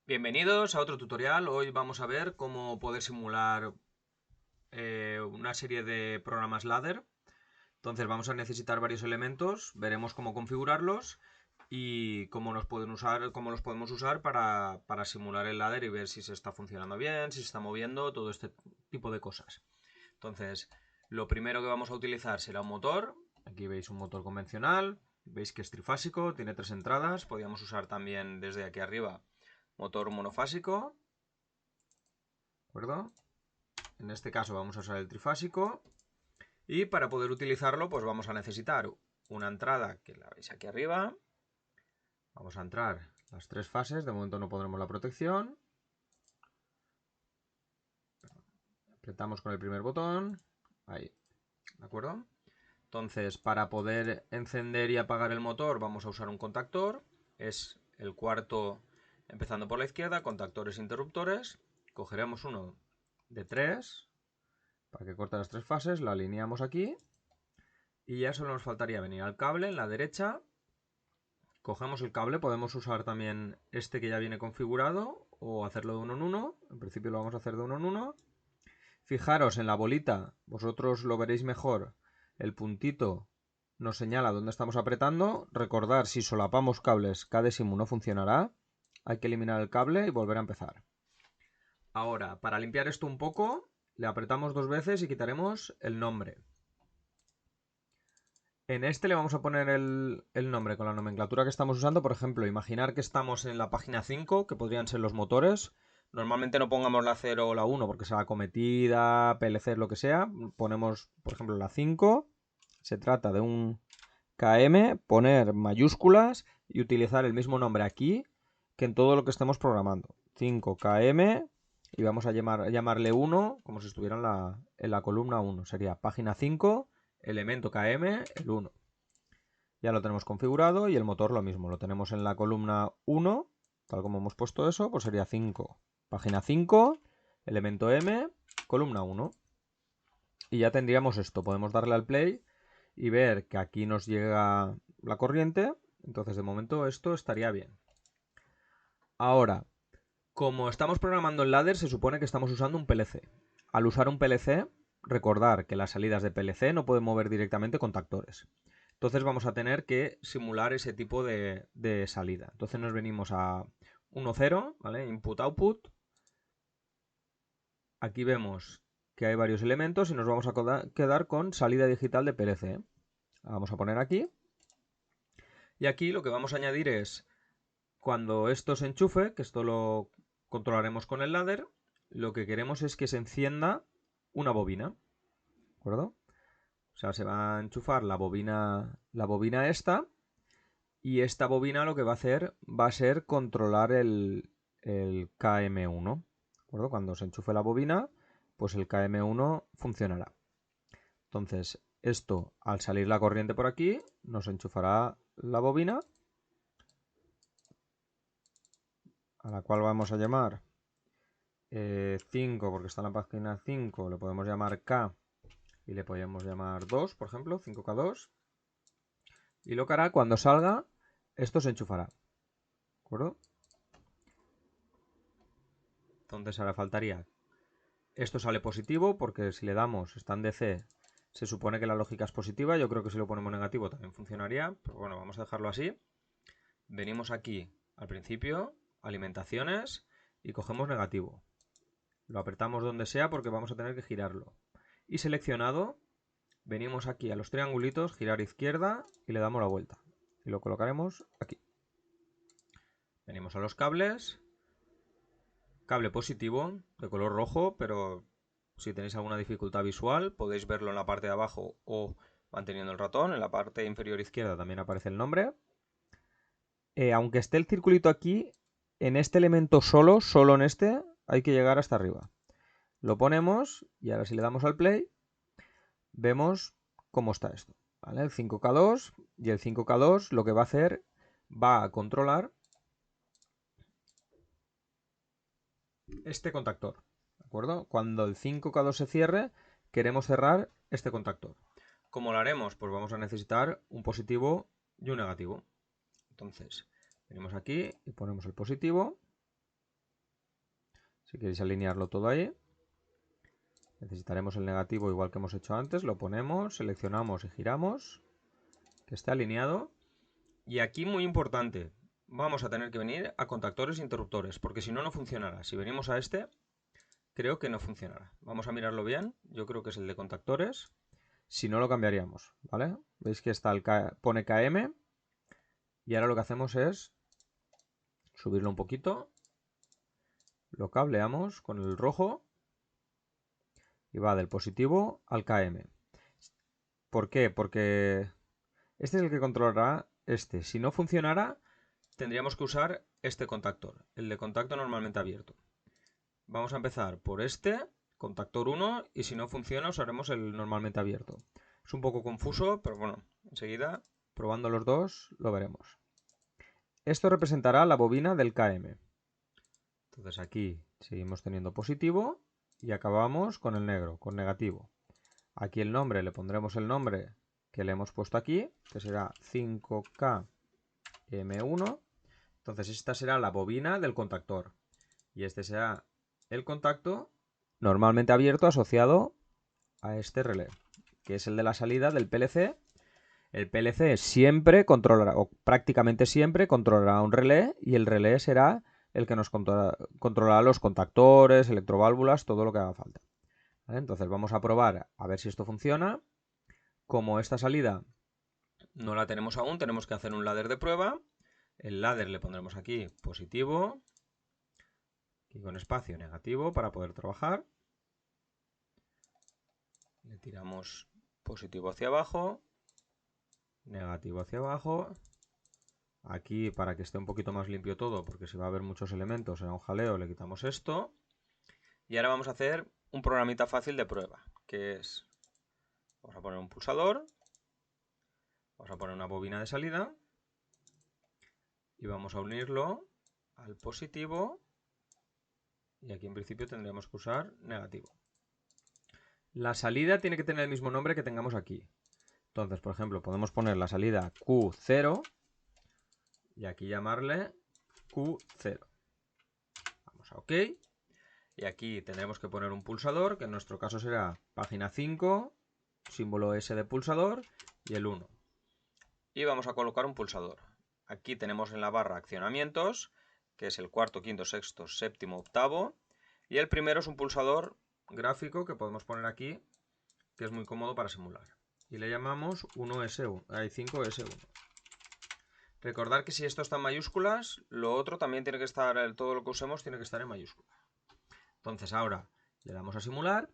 Bienvenidos a otro tutorial. Hoy vamos a ver cómo poder simular una serie de programas ladder. Entonces vamos a necesitar varios elementos, veremos cómo configurarlos y cómo los podemos usar para simular el ladder y ver si se está funcionando bien, si se está moviendo, todo este tipo de cosas. Entonces, lo primero que vamos a utilizar será un motor. Aquí veis un motor convencional, veis que es trifásico, tiene 3 entradas. Podríamos usar también desde aquí arriba motor monofásico, ¿de acuerdo? En este caso vamos a usar el trifásico y para poder utilizarlo pues vamos a necesitar una entrada que la veis aquí arriba. Vamos a entrar las 3 fases, de momento no pondremos la protección. Apretamos con el primer botón, ahí, ¿de acuerdo? Entonces, para poder encender y apagar el motor vamos a usar un contactor, es el cuarto empezando por la izquierda, contactores e interruptores. Cogeremos uno de 3 para que corte las 3 fases, lo alineamos aquí y ya solo nos faltaría venir al cable en la derecha. Cogemos el cable, podemos usar también este que ya viene configurado o hacerlo de uno en uno. En principio lo vamos a hacer de uno en uno. Fijaros en la bolita, vosotros lo veréis mejor, el puntito nos señala dónde estamos apretando. Recordar, si solapamos cables, KDesimu no funcionará. Hay que eliminar el cable y volver a empezar. Ahora, para limpiar esto un poco, le apretamos 2 veces y quitaremos el nombre. En este le vamos a poner el nombre con la nomenclatura que estamos usando. Por ejemplo, imaginar que estamos en la página 5, que podrían ser los motores. Normalmente no pongamos la 0 o la 1 porque sea cometida, PLC, lo que sea. Ponemos, por ejemplo, la 5. Se trata de un KM, poner mayúsculas y utilizar el mismo nombre aquí que en todo lo que estemos programando. 5KM y vamos a llamarle 1 como si estuviera en la columna 1. Sería página 5, elemento KM, el 1. Ya lo tenemos configurado y el motor lo mismo. Lo tenemos en la columna 1, tal como hemos puesto eso, pues sería 5. Página 5, elemento M, columna 1. Y ya tendríamos esto. Podemos darle al play y ver que aquí nos llega la corriente. Entonces de momento esto estaría bien. Ahora, como estamos programando el ladder, se supone que estamos usando un PLC. Al usar un PLC, recordar que las salidas de PLC no pueden mover directamente contactores. Entonces vamos a tener que simular ese tipo de salida. Entonces nos venimos a 1.0, ¿vale? Input-output. Aquí vemos que hay varios elementos y nos vamos a quedar con salida digital de PLC. La vamos a poner aquí. Y aquí lo que vamos a añadir es, cuando esto se enchufe, que esto lo controlaremos con el ladder, lo que queremos es que se encienda una bobina. ¿De acuerdo? O sea, se va a enchufar la bobina esta. Y esta bobina lo que va a hacer va a ser controlar el KM1. ¿De acuerdo? Cuando se enchufe la bobina, pues el KM1 funcionará. Entonces, esto, al salir la corriente por aquí, nos enchufará la bobina, a la cual vamos a llamar 5, porque está en la página 5, le podemos llamar K y le podemos llamar 2, por ejemplo, 5K2. Y lo que hará cuando salga, esto se enchufará. ¿De acuerdo? Entonces ahora faltaría. Esto sale positivo porque si le damos, está en DC, se supone que la lógica es positiva. Yo creo que si lo ponemos negativo también funcionaría. Pero bueno, vamos a dejarlo así. Venimos aquí al principio, alimentaciones, y cogemos negativo. Lo apretamos donde sea porque vamos a tener que girarlo. Y seleccionado, venimos aquí a los triangulitos, girar izquierda y le damos la vuelta. Y lo colocaremos aquí. Venimos a los cables. Cable positivo de color rojo, pero si tenéis alguna dificultad visual podéis verlo en la parte de abajo o manteniendo el ratón. En la parte inferior izquierda también aparece el nombre. Aunque esté el circulito aquí, en este elemento solo en este, hay que llegar hasta arriba. Lo ponemos y ahora si le damos al play, vemos cómo está esto. ¿Vale? El 5K2 y el 5K2 lo que va a hacer, va a controlar este contactor. ¿De acuerdo? Cuando el 5K2 se cierre, queremos cerrar este contactor. ¿Cómo lo haremos? Pues vamos a necesitar un positivo y un negativo. Entonces, venimos aquí y ponemos el positivo. Si queréis alinearlo todo ahí. Necesitaremos el negativo igual que hemos hecho antes. Lo ponemos, seleccionamos y giramos. Que esté alineado. Y aquí muy importante, vamos a tener que venir a contactores e interruptores, porque si no, no funcionará. Si venimos a este, creo que no funcionará. Vamos a mirarlo bien. Yo creo que es el de contactores. Si no, lo cambiaríamos, ¿vale? Veis que está pone KM. Y ahora lo que hacemos es subirlo un poquito. Lo cableamos con el rojo. Y va del positivo al KM. ¿Por qué? Porque este es el que controlará este. Si no funcionara, tendríamos que usar este contactor, el de contacto normalmente abierto. Vamos a empezar por este, contactor 1, y si no funciona usaremos el normalmente abierto. Es un poco confuso, pero bueno, enseguida, probando los dos, lo veremos. Esto representará la bobina del KM. Entonces aquí seguimos teniendo positivo y acabamos con el negro, con negativo. Aquí el nombre, le pondremos el nombre que le hemos puesto aquí, que será 5KM1. Entonces esta será la bobina del contactor. Y este será el contacto normalmente abierto asociado a este relé, que es el de la salida del PLC. El PLC siempre controlará, o prácticamente siempre controlará un relé, y el relé será el que nos controlará los contactores, electroválvulas, todo lo que haga falta. ¿Vale? Entonces vamos a probar a ver si esto funciona. Como esta salida no la tenemos aún, tenemos que hacer un ladder de prueba. El ladder le pondremos aquí positivo, aquí con espacio negativo para poder trabajar. Le tiramos positivo hacia abajo, negativo hacia abajo. Aquí, para que esté un poquito más limpio todo, porque si va a haber muchos elementos, será un jaleo, le quitamos esto. Y ahora vamos a hacer un programita fácil de prueba, que es, vamos a poner un pulsador, vamos a poner una bobina de salida, y vamos a unirlo al positivo, y aquí en principio tendremos que usar negativo. La salida tiene que tener el mismo nombre que tengamos aquí. Entonces, por ejemplo, podemos poner la salida Q0 y aquí llamarle Q0. Vamos a OK. Y aquí tendremos que poner un pulsador, que en nuestro caso será página 5, símbolo S de pulsador y el 1. Y vamos a colocar un pulsador. Aquí tenemos en la barra accionamientos, que es el cuarto, quinto, sexto, séptimo, octavo. Y el primero es un pulsador gráfico que podemos poner aquí, que es muy cómodo para simular. Y le llamamos 1S1, hay 5S1. Recordad que si esto está en mayúsculas, lo otro también tiene que estar, todo lo que usemos tiene que estar en mayúsculas. Entonces ahora le damos a simular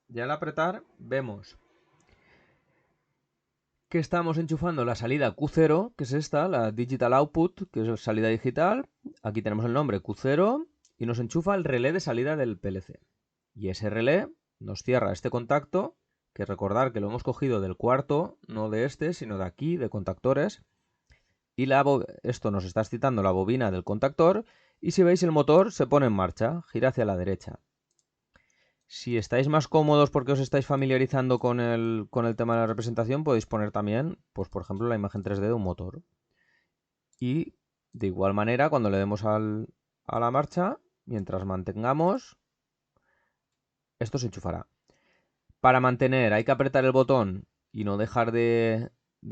y al apretar vemos que estamos enchufando la salida Q0, que es esta, la Digital Output, que es salida digital. Aquí tenemos el nombre Q0 y nos enchufa el relé de salida del PLC. Y ese relé nos cierra este contacto, que recordar que lo hemos cogido del cuarto, no de este, sino de aquí, de contactores. Y esto nos está excitando la bobina del contactor y si veis el motor se pone en marcha, gira hacia la derecha. Si estáis más cómodos porque os estáis familiarizando con el tema de la representación, podéis poner también, pues por ejemplo, la imagen 3D de un motor. Y de igual manera, cuando le demos a la marcha, mientras mantengamos, esto se enchufará. Para mantener hay que apretar el botón y no dejar de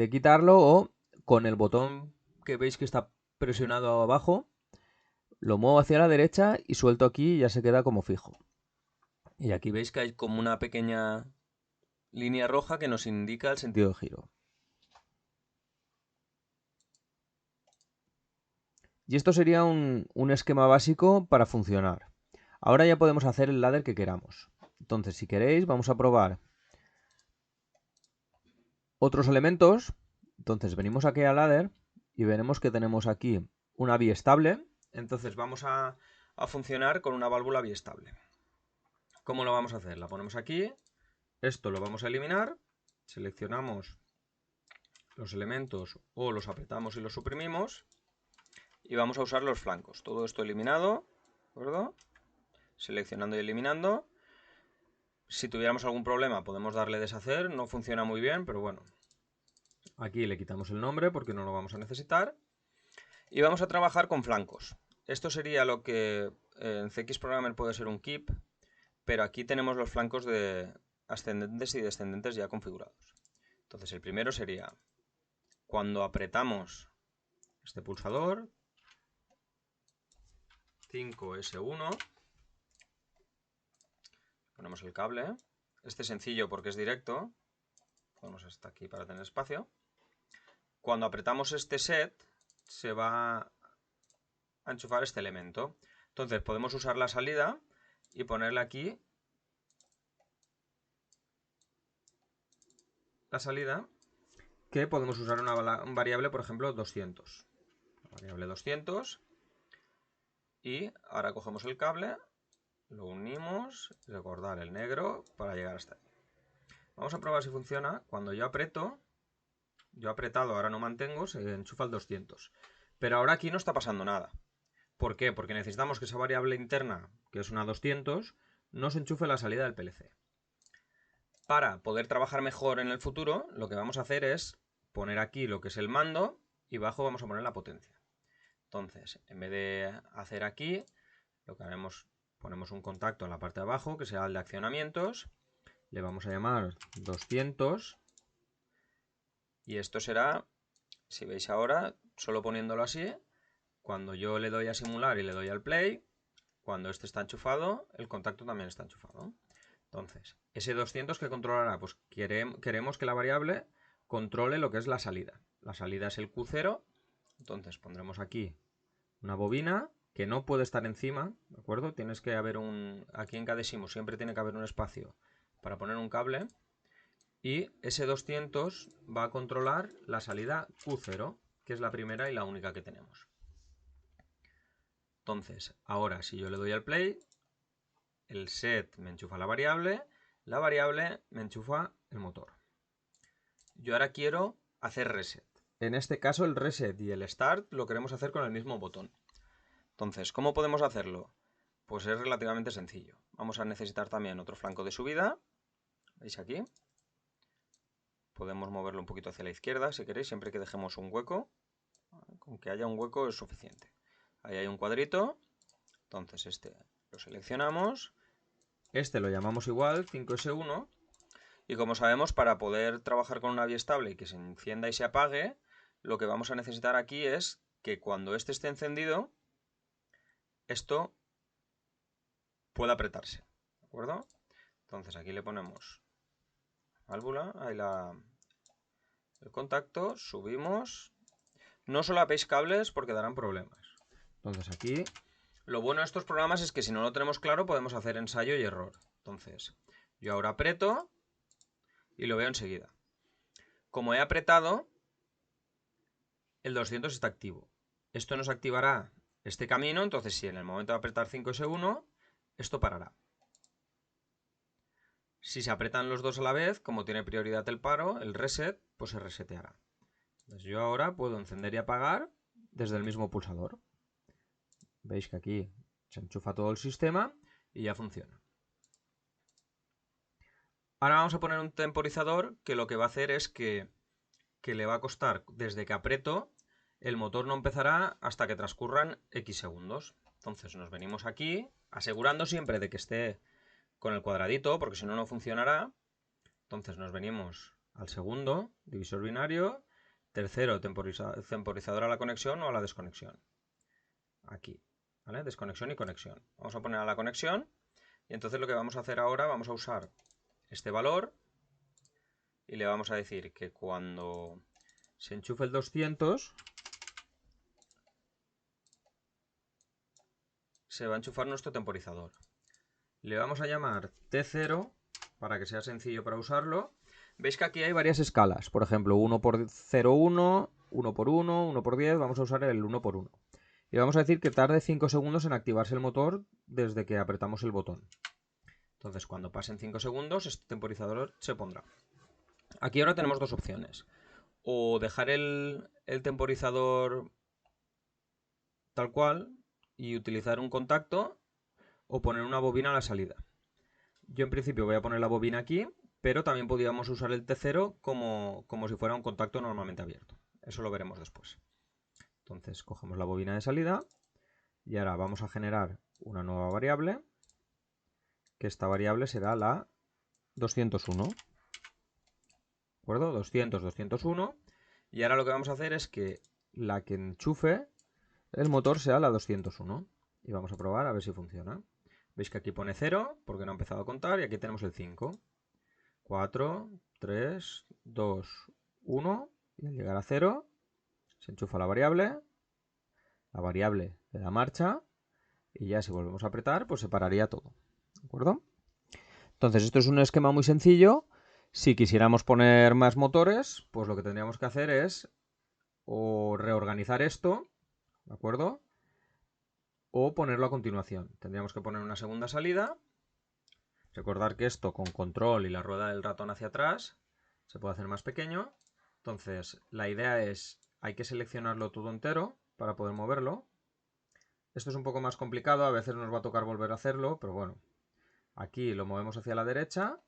quitarlo, o con el botón que veis que está presionado abajo, lo muevo hacia la derecha y suelto aquí y ya se queda como fijo. Y aquí veis que hay como una pequeña línea roja que nos indica el sentido de giro. Y esto sería un esquema básico para funcionar. Ahora ya podemos hacer el ladder que queramos. Entonces, si queréis, vamos a probar otros elementos. Entonces, venimos aquí al ladder y veremos que tenemos aquí una biestable. Entonces, vamos a funcionar con una válvula biestable. ¿Cómo lo vamos a hacer? La ponemos aquí. Esto lo vamos a eliminar. Seleccionamos los elementos o los apretamos y los suprimimos. Y vamos a usar los flancos. Todo esto eliminado, ¿de acuerdo? Seleccionando y eliminando. Si tuviéramos algún problema podemos darle deshacer, no funciona muy bien, pero bueno. Aquí le quitamos el nombre porque no lo vamos a necesitar. Y vamos a trabajar con flancos. Esto sería lo que en CX Programmer puede ser un keep, pero aquí tenemos los flancos de ascendentes y descendentes ya configurados. Entonces el primero sería cuando apretamos este pulsador 5S1, ponemos el cable. Este es sencillo porque es directo, ponemos hasta aquí para tener espacio. Cuando apretamos este set se va a enchufar este elemento. Entonces podemos usar la salida y ponerle aquí la salida, que podemos usar una variable, por ejemplo, 200. Variable 200. Y ahora cogemos el cable, lo unimos, recordar el negro para llegar hasta ahí. Vamos a probar si funciona. Cuando yo aprieto, yo he apretado, ahora no mantengo, se enchufa el 200. Pero ahora aquí no está pasando nada. ¿Por qué? Porque necesitamos que esa variable interna, que es una 200, nos enchufe la salida del PLC. Para poder trabajar mejor en el futuro, lo que vamos a hacer es poner aquí lo que es el mando y abajo vamos a poner la potencia. Entonces, en vez de hacer aquí, lo que haremos, ponemos un contacto en la parte de abajo, que será el de accionamientos. Le vamos a llamar 200. Y esto será, si veis ahora, solo poniéndolo así, cuando yo le doy a simular y le doy al play, cuando este está enchufado, el contacto también está enchufado. Entonces, ese 200 que controlará, pues queremos que la variable controle lo que es la salida. La salida es el Q0, entonces pondremos aquí una bobina que no puede estar encima, ¿de acuerdo? Tienes que haber aquí en Cadesimu siempre tiene que haber un espacio para poner un cable, y ese 200 va a controlar la salida Q0, que es la primera y la única que tenemos. Entonces, ahora si yo le doy al play, el set me enchufa la variable me enchufa el motor. Yo ahora quiero hacer reset. En este caso el reset y el start lo queremos hacer con el mismo botón. Entonces, ¿cómo podemos hacerlo? Pues es relativamente sencillo. Vamos a necesitar también otro flanco de subida. ¿Veis aquí? Podemos moverlo un poquito hacia la izquierda si queréis, siempre que dejemos un hueco. Con que haya un hueco es suficiente. Ahí hay un cuadrito. Entonces este lo seleccionamos. Este lo llamamos igual, 5S1. Y como sabemos, para poder trabajar con una vía estable y que se encienda y se apague, lo que vamos a necesitar aquí es que cuando este esté encendido, esto pueda apretarse. ¿De acuerdo? Entonces aquí le ponemos válvula, ahí el contacto, subimos. No solapéis cables porque darán problemas. Entonces aquí, lo bueno de estos programas es que si no lo tenemos claro podemos hacer ensayo y error. Entonces, yo ahora aprieto y lo veo enseguida. Como he apretado, el 200 está activo. Esto nos activará este camino, entonces si en el momento de apretar 5S1, esto parará. Si se apretan los dos a la vez, como tiene prioridad el paro, el reset, pues se reseteará. Entonces yo ahora puedo encender y apagar desde el mismo pulsador. Veis que aquí se enchufa todo el sistema y ya funciona. Ahora vamos a poner un temporizador que lo que va a hacer es que le va a costar, desde que aprieto, el motor no empezará hasta que transcurran X segundos. Entonces nos venimos aquí, asegurando siempre de que esté con el cuadradito, porque si no, no funcionará. Entonces nos venimos al segundo, divisor binario, tercero, temporizador a la conexión o a la desconexión. Aquí, ¿vale? Desconexión y conexión. Vamos a poner a la conexión y entonces lo que vamos a hacer ahora, vamos a usar este valor y le vamos a decir que cuando se enchufe el 200 se va a enchufar nuestro temporizador. Le vamos a llamar T0 para que sea sencillo para usarlo. Veis que aquí hay varias escalas, por ejemplo 1x01, 1x1, 1x10, vamos a usar el 1x1. Y vamos a decir que tarde 5 segundos en activarse el motor desde que apretamos el botón. Entonces cuando pasen 5 segundos este temporizador se pondrá. Aquí ahora tenemos dos opciones. O dejar el temporizador tal cual y utilizar un contacto, o poner una bobina a la salida. Yo en principio voy a poner la bobina aquí, pero también podríamos usar el T0 como si fuera un contacto normalmente abierto. Eso lo veremos después. Entonces cogemos la bobina de salida, Y ahora vamos a generar una nueva variable, que esta variable será la 201. ¿De acuerdo? 200, 201. Y ahora lo que vamos a hacer es que la que enchufe el motor sea la 201. Y vamos a probar a ver si funciona. Veis que aquí pone 0 porque no ha empezado a contar y aquí tenemos el 5. 4, 3, 2, 1. Y al llegar a 0 se enchufa la variable le da marcha y ya si volvemos a apretar pues se pararía todo. ¿De acuerdo? Entonces esto es un esquema muy sencillo. Si quisiéramos poner más motores, pues lo que tendríamos que hacer es o reorganizar esto, ¿de acuerdo? O ponerlo a continuación. Tendríamos que poner una segunda salida. Recordar que esto con control y la rueda del ratón hacia atrás se puede hacer más pequeño. Entonces la idea es, hay que seleccionarlo todo entero para poder moverlo. Esto es un poco más complicado, a veces nos va a tocar volver a hacerlo, pero bueno. Aquí lo movemos hacia la derecha.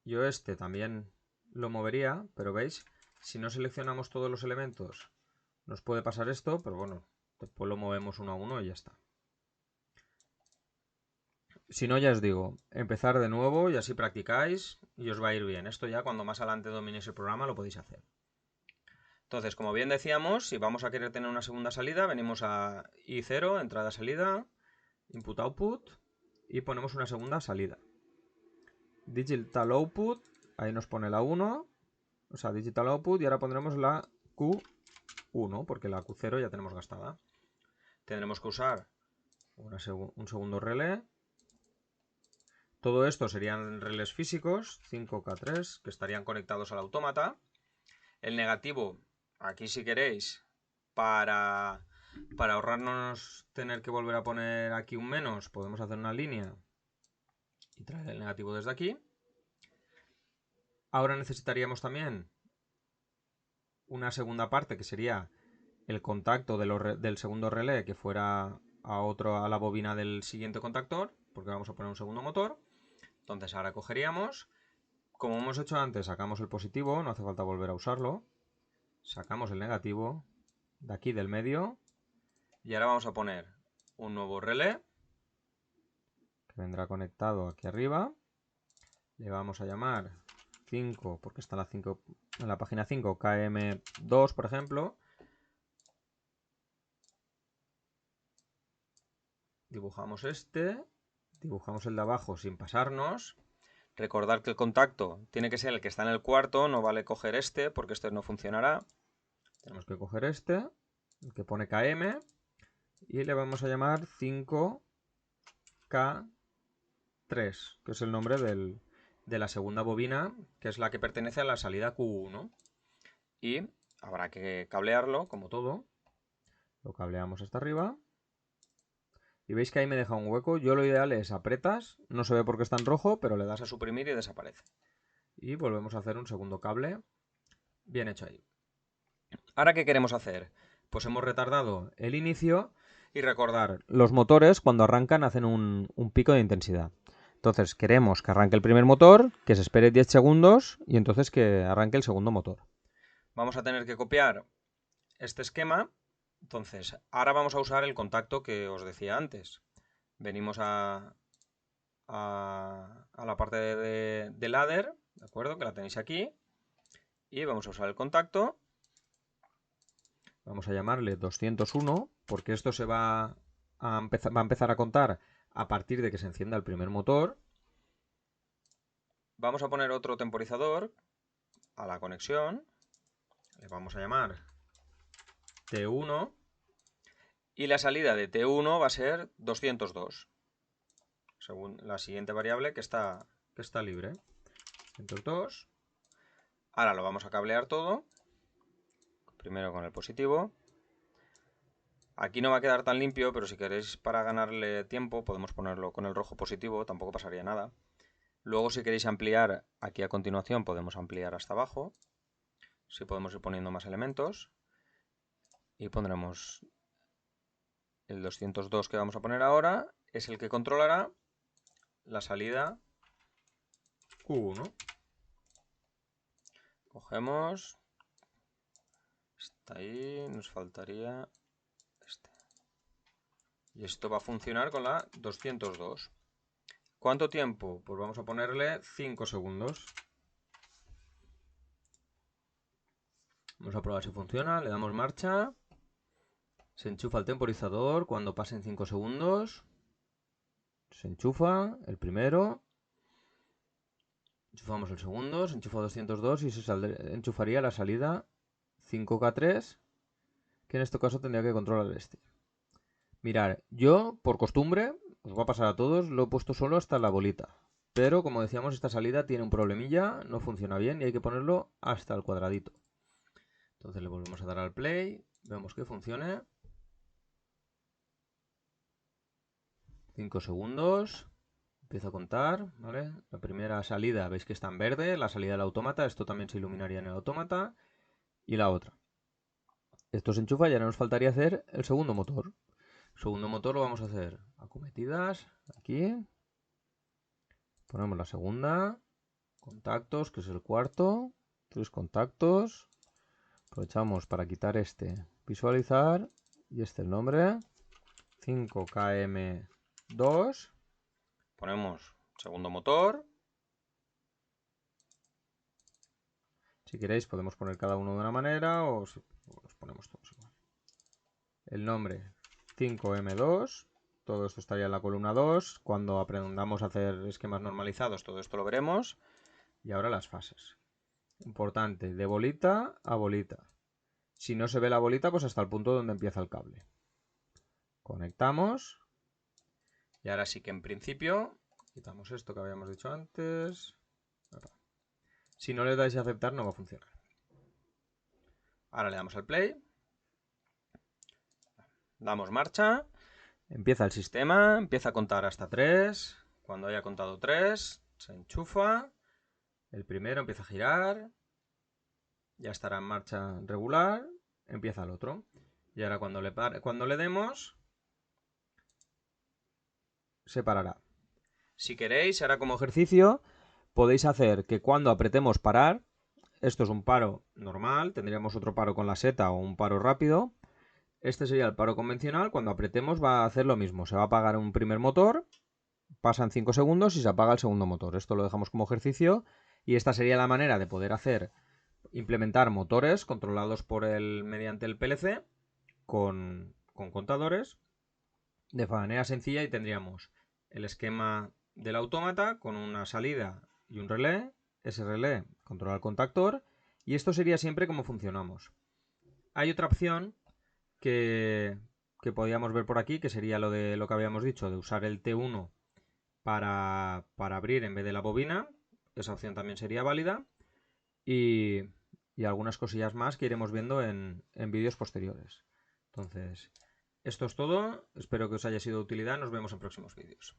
Yo este también lo movería, pero veis, si no seleccionamos todos los elementos nos puede pasar esto, pero bueno, después lo movemos uno a uno y ya está. Si no, ya os digo, empezar de nuevo y así practicáis y os va a ir bien. Esto ya cuando más adelante dominéis el programa lo podéis hacer. Entonces, como bien decíamos, si vamos a querer tener una segunda salida, venimos a I0, entrada-salida, input-output y ponemos una segunda salida. Digital output, ahí nos pone la 1, o sea, digital output y ahora pondremos la Q1 porque la Q0 ya tenemos gastada. Tendremos que usar un segundo relé. Todo esto serían relés físicos, 5K3, que estarían conectados al autómata. El negativo, aquí si queréis, para ahorrarnos tener que volver a poner aquí un menos, podemos hacer una línea y traer el negativo desde aquí. Ahora necesitaríamos también una segunda parte que sería el contacto del segundo relé que fuera a la bobina del siguiente contactor, porque vamos a poner un segundo motor. Entonces ahora cogeríamos, como hemos hecho antes, sacamos el positivo, no hace falta volver a usarlo. Sacamos el negativo de aquí del medio y ahora vamos a poner un nuevo relé que vendrá conectado aquí arriba. Le vamos a llamar 5, porque está en la página 5, KM2, por ejemplo. Dibujamos dibujamos el de abajo sin pasarnos. Recordar que el contacto tiene que ser el que está en el cuarto, no vale coger este porque este no funcionará. Tenemos que coger este, el que pone KM, y le vamos a llamar 5K3, que es el nombre de la segunda bobina, que es la que pertenece a la salida Q1. Y habrá que cablearlo, como todo. Lo cableamos hasta arriba. Y veis que ahí me deja un hueco. Yo lo ideal es apretas, no se ve porque está en rojo, pero le das a suprimir y desaparece. Y volvemos a hacer un segundo cable. Bien hecho ahí. ¿Ahora qué queremos hacer? Pues hemos retardado el inicio y recordar, los motores cuando arrancan hacen un pico de intensidad. Entonces queremos que arranque el primer motor, que se espere 10 segundos y entonces que arranque el segundo motor. Vamos a tener que copiar este esquema. Entonces, ahora vamos a usar el contacto que os decía antes. Venimos a la parte de ladder, ¿de acuerdo? Que la tenéis aquí. Y vamos a usar el contacto. Vamos a llamarle 201 porque esto se va a empezar a contar a partir de que se encienda el primer motor. Vamos a poner otro temporizador a la conexión. Le vamos a llamar T1 y la salida de T1 va a ser 202, según la siguiente variable que está libre. 202. Ahora lo vamos a cablear todo. Primero con el positivo. Aquí no va a quedar tan limpio, pero si queréis para ganarle tiempo podemos ponerlo con el rojo positivo, tampoco pasaría nada. Luego si queréis ampliar, aquí a continuación podemos ampliar hasta abajo. Si podemos ir poniendo más elementos. Y pondremos el 202 que vamos a poner ahora, es el que controlará la salida Q1. Cogemos Está ahí, nos faltaría este. Y esto va a funcionar con la 202. ¿Cuánto tiempo? Pues vamos a ponerle 5 segundos. Vamos a probar si funciona. Le damos marcha. Se enchufa el temporizador cuando pasen 5 segundos. Se enchufa el primero. Enchufamos el segundo. Se enchufa 202 y se enchufaría la salida 5K3. Que en este caso tendría que controlar este. Mirar, yo por costumbre, os va a pasar a todos, lo he puesto solo hasta la bolita. Pero como decíamos, esta salida tiene un problemilla, no funciona bien y hay que ponerlo hasta el cuadradito. Entonces le volvemos a dar al play, vemos que funcione. 5 segundos, empiezo a contar, ¿vale? La primera salida veis que está en verde, la salida del autómata, esto también se iluminaría en el autómata. Y la otra. Esto se enchufa y ahora nos faltaría hacer el segundo motor. El segundo motor lo vamos a hacer acometidas, aquí. Ponemos la segunda. Contactos, que es el cuarto. 3 contactos. Aprovechamos para quitar este. Visualizar. Y este el nombre. 5KM2. Ponemos segundo motor. Si queréis podemos poner cada uno de una manera o los ponemos todos igual. El nombre 5M2. Todo esto estaría en la columna 2. Cuando aprendamos a hacer esquemas normalizados, todo esto lo veremos. Y ahora las fases. Importante, de bolita a bolita. Si no se ve la bolita, pues hasta el punto donde empieza el cable. Conectamos. Y ahora sí que en principio, quitamos esto que habíamos dicho antes. Si no le dais a aceptar, no va a funcionar. Ahora le damos al play. Damos marcha. Empieza el sistema, empieza a contar hasta 3. Cuando haya contado 3, se enchufa. El primero empieza a girar. Ya estará en marcha regular. Empieza el otro. Y ahora cuando le demos, se parará. Si queréis, ahora como ejercicio, podéis hacer que cuando apretemos parar, esto es un paro normal, tendríamos otro paro con la seta o un paro rápido. Este sería el paro convencional, cuando apretemos va a hacer lo mismo, se va a apagar un primer motor, pasan 5 segundos y se apaga el segundo motor. Esto lo dejamos como ejercicio y esta sería la manera de poder implementar motores controlados mediante el PLC con contadores de manera sencilla y tendríamos el esquema del autómata con una salida y un relé. Ese relé controla el contactor y esto sería siempre como funcionamos. Hay otra opción que podíamos ver por aquí, que sería lo que habíamos dicho, de usar el T1 para abrir en vez de la bobina. Esa opción también sería válida. Y algunas cosillas más que iremos viendo en vídeos posteriores. Entonces, esto es todo. Espero que os haya sido de utilidad. Nos vemos en próximos vídeos.